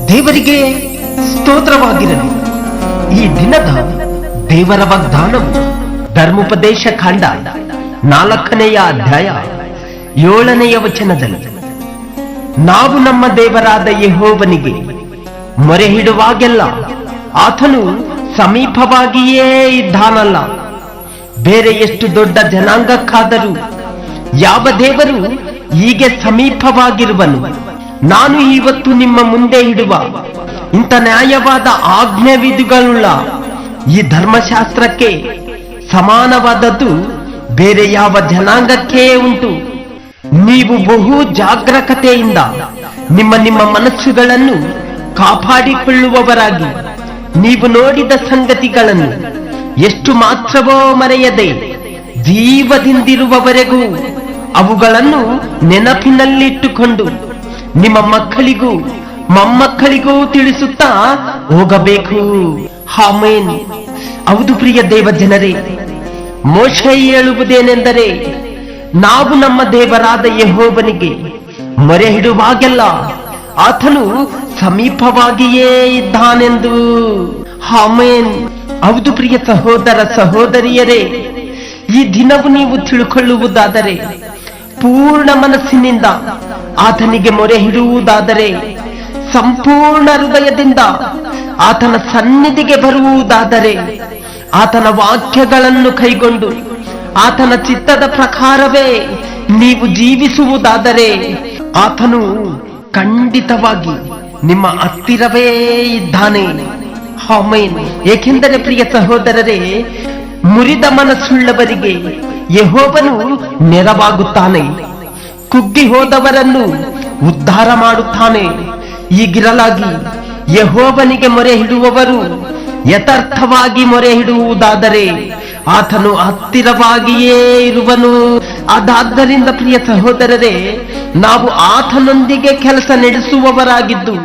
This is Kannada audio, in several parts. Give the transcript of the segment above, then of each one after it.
ದೇವರಿಗೆ ಸ್ತೋತ್ರವಾಗಿರಲಿ. ಈ ದಿನದ ದೇವರ ವಾಗ್ದಾನವು ಧರ್ಮೋಪದೇಶ ಕಾಂಡ 4ನೆಯ ಅಧ್ಯಾಯ 7ನೆಯ ವಚನದಲ್ಲಿ, ನಾವು ನಮ್ಮ ದೇವರಾದ ಯೆಹೋವನಿಗೆ ಮೊರೆ ಹಿಡುವಾಗೆಲ್ಲ ಆತನು ಸಮೀಪವಾಗಿಯೇ ಇದ್ದಾನಲ್ಲ. ಬೇರೆ ಎಷ್ಟು ದೊಡ್ಡ ಜನಾಂಗಕ್ಕಾದರೂ ಯಾವ ದೇವರು ಹೀಗೆ ಸಮೀಪವಾಗಿರುವನು? ನಾನು ಇವತ್ತು ನಿಮ್ಮ ಮುಂದೆ ಇಡುವ ಇಂಥ ನ್ಯಾಯವಾದ ಆಜ್ಞೆ ವಿಧಿಗಳುಳ್ಳ ಈ ಧರ್ಮಶಾಸ್ತ್ರಕ್ಕೆ ಸಮಾನವಾದದ್ದು ಬೇರೆ ಯಾವ ಜನಾಂಗಕ್ಕೇ ಉಂಟು. ನೀವು ಬಹು ಜಾಗರೂಕತೆಯಿಂದ ನಿಮ್ಮ ನಿಮ್ಮ ಮನಸ್ಸುಗಳನ್ನು ಕಾಪಾಡಿಕೊಳ್ಳುವವರಾಗಿ ನೀವು ನೋಡಿದ ಸಂಗತಿಗಳನ್ನು ಎಷ್ಟು ಮಾತ್ರವೋ ಮರೆಯದೆ ಜೀವದಿಂದಿರುವವರೆಗೂ ಅವುಗಳನ್ನು ನೆನಪಿನಲ್ಲಿಟ್ಟುಕೊಂಡು ನಿಮ್ಮ ಮಕ್ಕಳಿಗೂ ಮೊಮ್ಮಕ್ಕಳಿಗೂ ತಿಳಿಸುತ್ತಾ ಹೋಗಬೇಕು. ಆಮೆನ್. ಹೌದು ಪ್ರಿಯ ದೇವ ಜನರೇ, ಮೋಶೆ ಹೇಳುವುದೇನೆಂದರೆ, ನಾವು ನಮ್ಮ ದೇವರಾದ ಯೆಹೋವನಿಗೆ ಮೊರೆ ಹಿಡುವಾಗೆಲ್ಲ ಆತನು ಸಮೀಪವಾಗಿಯೇ ಇದ್ದಾನೆಂದು. ಆಮೆನ್. ಹೌದು ಪ್ರಿಯ ಸಹೋದರ ಸಹೋದರಿಯರೇ, ಈ ದಿನವು ನೀವು ತಿಳ್ಕೊಳ್ಳುವುದಾದರೆ, ಪೂರ್ಣ ಮನಸ್ಸಿನಿಂದ ಆತನಿಗೆ ಮೊರೆ ಹಿಡುವುದಾದರೆ, ಸಂಪೂರ್ಣ ಹೃದಯದಿಂದ ಆತನ ಸನ್ನಿಧಿಗೆ ಬರುವುದಾದರೆ, ಆತನ ವಾಕ್ಯಗಳನ್ನು ಕೈಗೊಂಡು ಆತನ ಚಿತ್ತದ ಪ್ರಕಾರವೇ ನೀವು ಜೀವಿಸುವುದಾದರೆ, ಆತನು ಖಂಡಿತವಾಗಿ ನಿಮ್ಮ ಹತ್ತಿರವೇ ಇದ್ದಾನೆ. ಆಮೆನ್. ಏಕೆಂದರೆ ಪ್ರಿಯ ಸಹೋದರರೇ, ಮುರಿದ ಮನಸ್ಸುಳ್ಳವರಿಗೆ ಯೆಹೋವನು ನೆರವಾಗುತ್ತಾನೆ, ಕುಗ್ಗಿ ಹೋದವರನ್ನು ಉದ್ಧಾರ ಮಾಡುತ್ತಾನೆ. ಹೀಗಿರಲಾಗಿ ಯೆಹೋವನಿಗೆ ಮೊರೆ ಹಿಡುವವರು ಯಥಾರ್ಥವಾಗಿ ಮೊರೆ ಹಿಡುವುದಾದರೆ ಆತನು ಹತ್ತಿರವಾಗಿಯೇ ಇರುವನು. ಅದಾದ್ದರಿಂದ ಪ್ರಿಯ ಸಹೋದರರೇ, ನಾವು ಆತನೊಂದಿಗೆ ಕೆಲಸ ನಡೆಸುವವರಾಗಿದ್ದು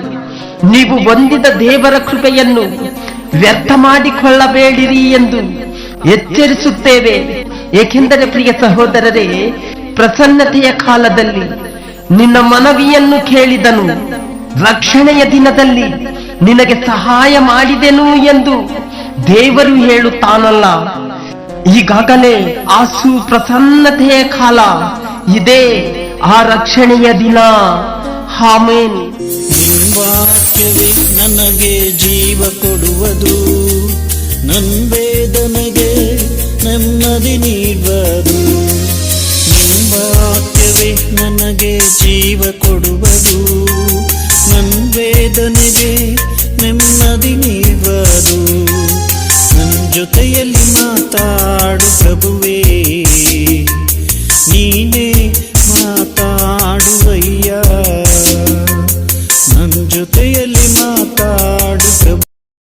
ನೀವು ಹೊಂದಿದ ದೇವರ ಕೃಪೆಯನ್ನು ವ್ಯರ್ಥ ಮಾಡಿಕೊಳ್ಳಬೇಡಿರಿ ಎಂದು ಎಚ್ಚರಿಸುತ್ತೇವೆ. ಏಕೆಂದರೆ ಪ್ರಿಯ ಸಹೋದರರೇ, ಪ್ರಸನ್ನತೆಯ ಕಾಲದಲ್ಲಿ ನಿನ್ನ ಮನವಿಯನ್ನು ಕೇಳಿದನು, ರಕ್ಷಣೆಯ ದಿನದಲ್ಲಿ ನಿನಗೆ ಸಹಾಯ ಮಾಡಿದೆನು ಎಂದು ದೇವರು ಹೇಳುತ್ತಾನಲ್ಲ. ಈಗಾಗಲೇ ಆ ಸುಪ್ರಸನ್ನತೆಯ ಕಾಲ ಇದೆ, ಆ ರಕ್ಷಣೆಯ ದಿನ. ಆಮೆನ್. ವಾಕ್ಯವೇ ನನಗೆ ಜೀವ ಕೊಡುವುದು, ನನ್ನ ವೇದನೆಗೆ ನೆಮ್ಮದಿ ನೀಡುವುದು. ವಾಕ್ಯವೇ ನನಗೆ ಜೀವ ಕೊಡುವುದು, ನನ್ನ ವೇದನೆಗೆ ನೆಮ್ಮದಿ ನೀಡುವುದು. ನನ್ನ ಜೊತೆಯಲ್ಲಿ ಮಾತಾಡು ಪ್ರಭುವೇ, ನೀನೇ ಮಾತಾಡುವಯ್ಯ.